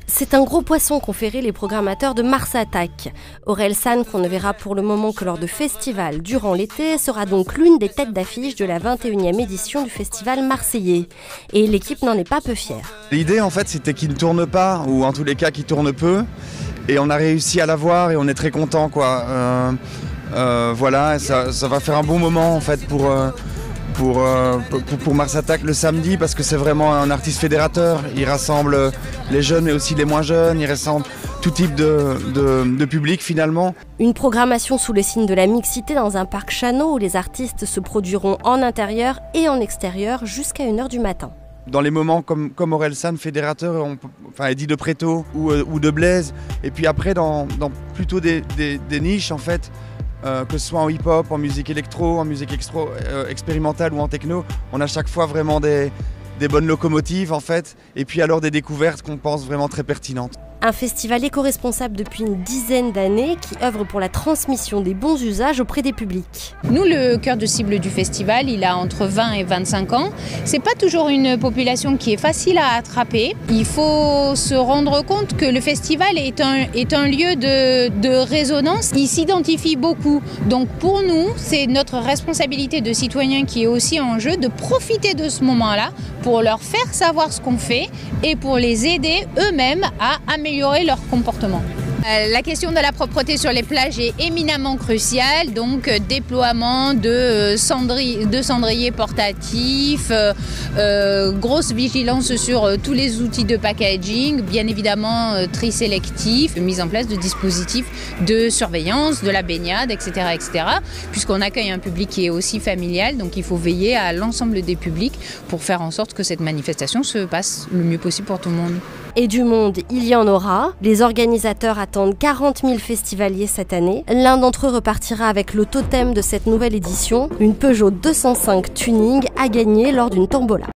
C'est un gros poisson qu'ont ferré les programmateurs de Mars Attack. Orelsan, qu'on ne verra pour le moment que lors de festivals durant l'été, sera donc l'une des têtes d'affiche de la 21e édition du festival marseillais. Et l'équipe n'en est pas peu fière. L'idée en fait c'était qu'il ne tourne pas, ou en tous les cas qu'il tourne peu. Et on a réussi à l'avoir et on est très content quoi. Voilà, ça va faire un bon moment en fait pour Mars Attack le samedi, parce que c'est vraiment un artiste fédérateur. Il rassemble les jeunes mais aussi les moins jeunes, il rassemble tout type de public finalement. Une programmation sous le signe de la mixité dans un parc Chano où les artistes se produiront en intérieur et en extérieur jusqu'à 1h du matin. Dans les moments comme Orelsan, fédérateur, Eddie de Préto ou de Blaise, et puis après dans plutôt des niches en fait, que ce soit en hip-hop, en musique électro, en musique expérimentale ou en techno, on a chaque fois vraiment des bonnes locomotives en fait, et puis alors des découvertes qu'on pense vraiment très pertinentes. Un festival éco-responsable depuis une dizaine d'années qui œuvre pour la transmission des bons usages auprès des publics. Nous, le cœur de cible du festival, il a entre 20 et 25 ans. C'est pas toujours une population qui est facile à attraper. Il faut se rendre compte que le festival est un lieu de résonance. Il s'identifie beaucoup. Donc pour nous, c'est notre responsabilité de citoyens qui est aussi en jeu de profiter de ce moment-là pour leur faire savoir ce qu'on fait et pour les aider eux-mêmes à améliorer leur comportement. La question de la propreté sur les plages est éminemment cruciale, donc déploiement de cendriers portatifs, grosse vigilance sur tous les outils de packaging, bien évidemment tri sélectif, mise en place de dispositifs de surveillance, de la baignade, etc. Puisqu'on accueille un public qui est aussi familial, donc il faut veiller à l'ensemble des publics pour faire en sorte que cette manifestation se passe le mieux possible pour tout le monde. Et du monde, il y en aura. Les organisateurs attendent 40 000 festivaliers cette année. L'un d'entre eux repartira avec le totem de cette nouvelle édition, une Peugeot 205 Tuning à gagner lors d'une tombola.